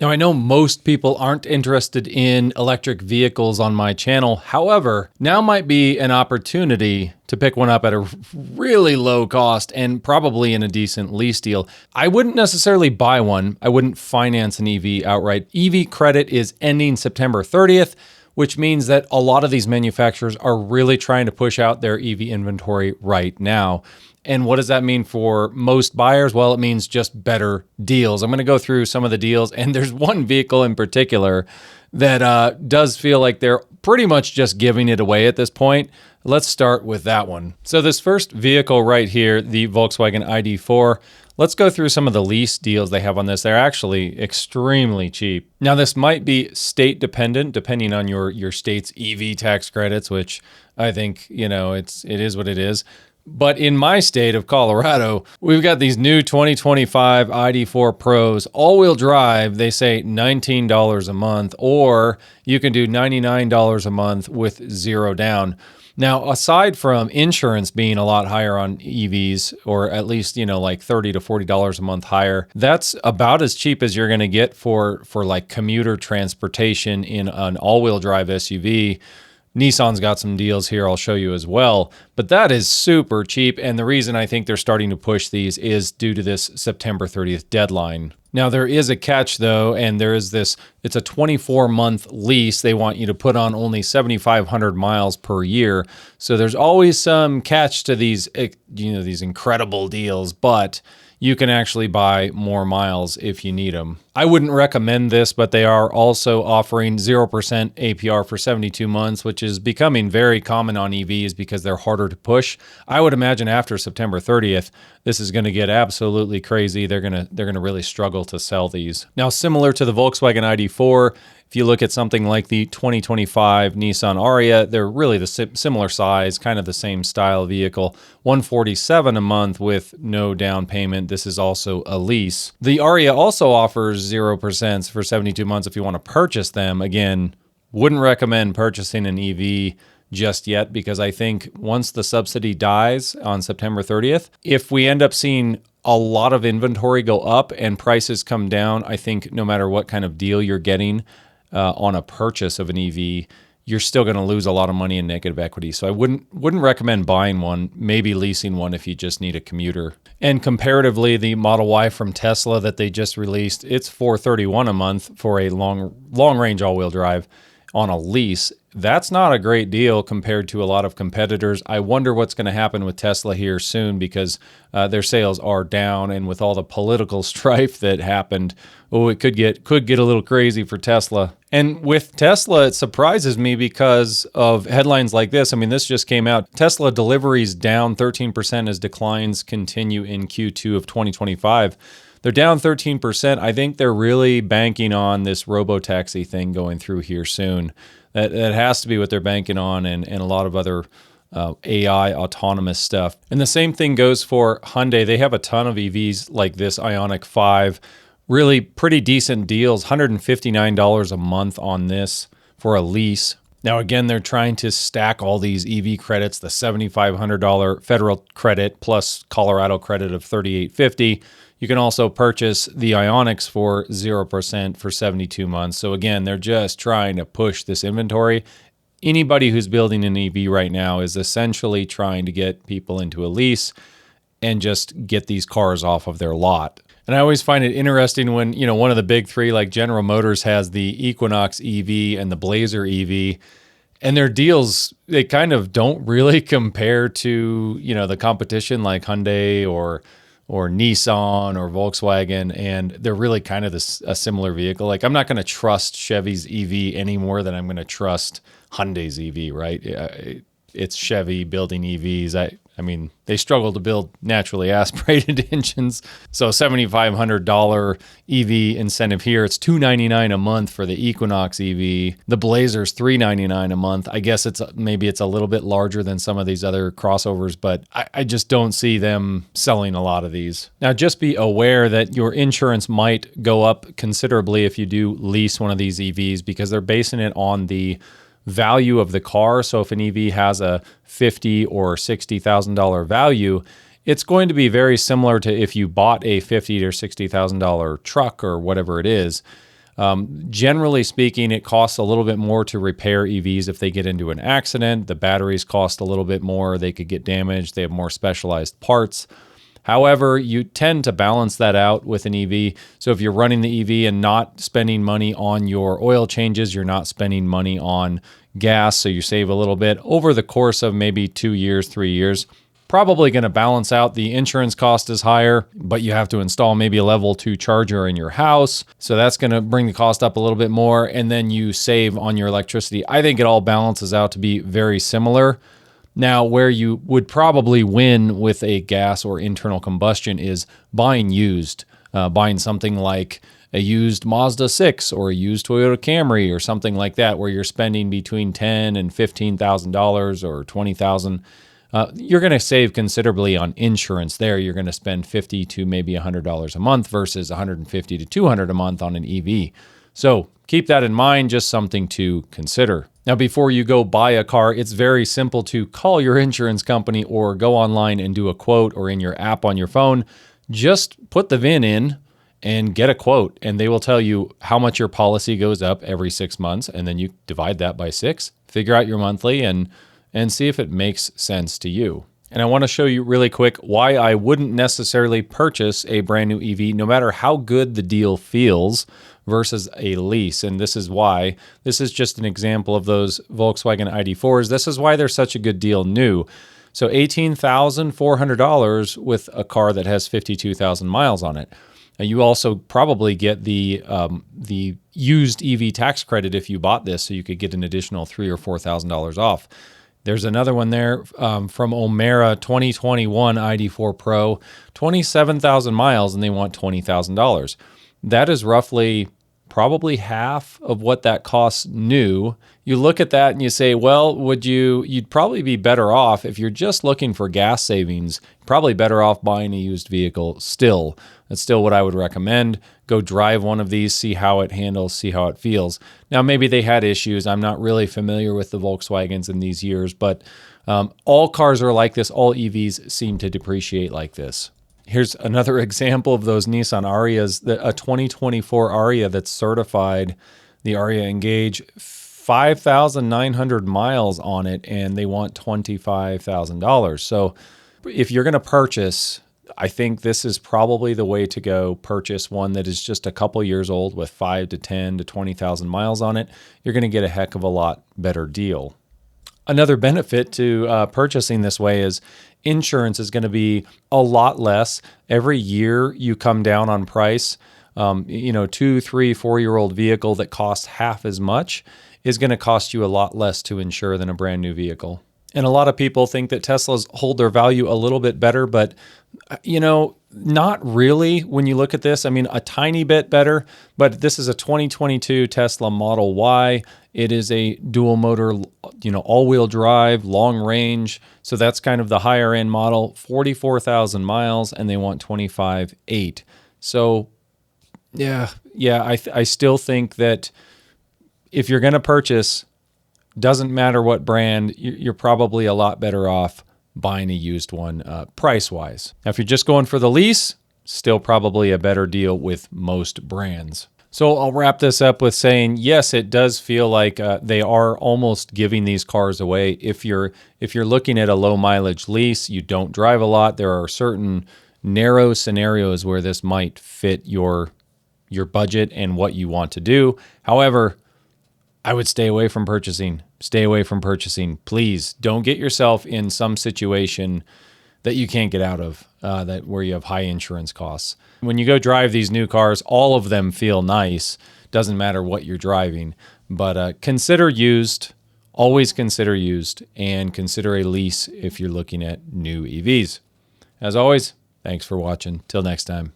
Now, I know most people aren't interested in electric vehicles on my channel. However, now might be an opportunity to pick one up at a really low cost and probably in a decent lease deal. I wouldn't necessarily buy one. I wouldn't finance an EV outright. EV credit is ending September 30th, which means that a lot of these manufacturers are really trying to push out their EV inventory right now. And what does that mean for most buyers? Well, it means just better deals. I'm going to go through some of the deals, and there's one vehicle in particular that does feel like they're pretty much just giving it away at this point. Let's start with that one. So this first vehicle right here, the Volkswagen ID.4, let's go through some of the lease deals they have on this. They're actually extremely cheap. Now, this might be state dependent, depending on your state's EV tax credits, which I think, it is what it is. But in my state of Colorado, we've got these new 2025 ID.4 Pros, all-wheel drive. They say $19 a month, or you can do $99 a month with zero down. Now, aside from insurance being a lot higher on EVs, or at least, like $30 to $40 a month higher, that's about as cheap as you're going to get for like commuter transportation in an all-wheel drive SUV. Nissan's got some deals here I'll show you as well, but that is super cheap. And the reason I think they're starting to push these is due to this September 30th deadline. Now, there is a catch though, and there is this, it's a 24-month lease. They want you to put on only 7,500 miles per year. So there's always some catch to these, these incredible deals, but you can actually buy more miles if you need them. I wouldn't recommend this, but they are also offering 0% APR for 72 months, which is becoming very common on EVs because they're harder to push. I would imagine after September 30th, this is going to get absolutely crazy. They're going to really struggle to sell these. Now, similar to the Volkswagen ID.4, if you look at something like the 2025 Nissan Arya, they're really the similar size, kind of the same style vehicle. $147 a month with no down payment. This is also a lease. The Arya also offers 0% for 72 months if you want to purchase them. Again, wouldn't recommend purchasing an EV just yet because I think once the subsidy dies on September 30th, if we end up seeing a lot of inventory go up and prices come down, I think no matter what kind of deal you're getting on a purchase of an EV, you're still going to lose a lot of money in negative equity. So I wouldn't recommend buying one, maybe leasing one if you just need a commuter. And comparatively, the Model Y from Tesla that they just released, it's $431 a month for a long range all-wheel drive on a lease. That's not a great deal compared to a lot of competitors. I wonder what's going to happen with Tesla here soon because their sales are down, and with all the political strife that happened, it could get a little crazy for Tesla. And with Tesla, it surprises me because of headlines like this. I mean, this just came out. Tesla deliveries down 13% as declines continue in Q2 of 2025. They're down 13%. I think they're really banking on this robotaxi thing going through here soon. That has to be what they're banking on, and a lot of other AI autonomous stuff. And the same thing goes for Hyundai. They have a ton of EVs like this Ionic 5. Really pretty decent deals, $159 a month on this for a lease. Now, again, they're trying to stack all these EV credits, the $7,500 federal credit plus Colorado credit of $3,850. You can also purchase the Ionics for 0% for 72 months. So again, they're just trying to push this inventory. Anybody who's building an EV right now is essentially trying to get people into a lease and just get these cars off of their lot. And I always find it interesting when, one of the big three, like General Motors, has the Equinox EV and the Blazer EV, and their deals, they kind of don't really compare to, the competition like Hyundai or Nissan or Volkswagen, and they're really kind of a similar vehicle. Like, I'm not going to trust Chevy's EV any more than I'm going to trust Hyundai's EV, right? It's Chevy building EVs. I mean, they struggle to build naturally aspirated engines. So $7,500 EV incentive here. It's $299 a month for the Equinox EV. The Blazer's $399 a month. I guess maybe it's a little bit larger than some of these other crossovers, but I just don't see them selling a lot of these. Now, just be aware that your insurance might go up considerably if you do lease one of these EVs because they're basing it on the value of the car. So if an EV has a $50,000 or $60,000 value, it's going to be very similar to if you bought a $50,000 or $60,000 truck or whatever it is. Generally speaking, it costs a little bit more to repair EVs if they get into an accident. The batteries cost a little bit more. They could get damaged. They have more specialized parts. However, you tend to balance that out with an EV. So if you're running the EV and not spending money on your oil changes, you're not spending money on gas, so you save a little bit over the course of maybe 2 years, 3 years. Probably going to balance out. The insurance cost is higher, but you have to install maybe a level 2 charger in your house. So that's going to bring the cost up a little bit more, and then you save on your electricity. I think it all balances out to be very similar. Now, where you would probably win with a gas or internal combustion is buying used, buying something like a used Mazda 6 or a used Toyota Camry or something like that, where you're spending between $10,000 and $15,000 or $20,000. You're going to save considerably on insurance there. You're going to spend $50 to maybe $100 a month versus $150 to $200 a month on an EV. So keep that in mind, just something to consider. Now, before you go buy a car, it's very simple to call your insurance company or go online and do a quote, or in your app on your phone. Just put the VIN in and get a quote, and they will tell you how much your policy goes up every 6 months, and then you divide that by 6, figure out your monthly, and see if it makes sense to you. And I want to show you really quick why I wouldn't necessarily purchase a brand new EV, no matter how good the deal feels, versus a lease. And this is why. This is just an example of those Volkswagen ID.4s. This is why they're such a good deal new. So $18,400 with a car that has 52,000 miles on it. Now, you also probably get the used EV tax credit if you bought this, so you could get an additional $3,000 or $4,000 off. There's another one there from Omera, 2021 ID.4 Pro, 27,000 miles, and they want $20,000. That is roughly probably half of what that costs new. You look at that and you say, well, you'd probably be better off if you're just looking for gas savings, probably better off buying a used vehicle still. That's still what I would recommend. Go drive one of these, see how it handles, see how it feels. Now, maybe they had issues. I'm not really familiar with the Volkswagens in these years, but all cars are like this. All EVs seem to depreciate like this. Here's another example of those Nissan Arias, a 2024 Aria that's certified, the Aria Engage, 5,900 miles on it, and they want $25,000. So if you're going to purchase, I think this is probably the way to go. Purchase one that is just a couple years old with 5 to 10 to 20,000 miles on it. You're going to get a heck of a lot better deal. Another benefit to purchasing this way is insurance is going to be a lot less. Every year you come down on price. 2, 3, 4-year-old vehicle that costs half as much is going to cost you a lot less to insure than a brand new vehicle. And a lot of people think that Teslas hold their value a little bit better, but not really when you look at this. I mean, a tiny bit better, but this is a 2022 Tesla Model Y. It is a dual motor, all-wheel drive, long range. So that's kind of the higher end model, 44,000 miles, and they want 25,800. So yeah, I still think that if you're going to purchase, doesn't matter what brand, you're probably a lot better off buying a used one price-wise. Now, if you're just going for the lease, still probably a better deal with most brands. So I'll wrap this up with saying, yes, it does feel like they are almost giving these cars away. If you're looking at a low mileage lease, you don't drive a lot, there are certain narrow scenarios where this might fit your budget and what you want to do. However, I would stay away from purchasing. Stay away from purchasing. Please don't get yourself in some situation that you can't get out of, where you have high insurance costs. When you go drive these new cars, all of them feel nice. Doesn't matter what you're driving, but consider used. Always consider used, and consider a lease if you're looking at new EVs. As always, thanks for watching. Till next time.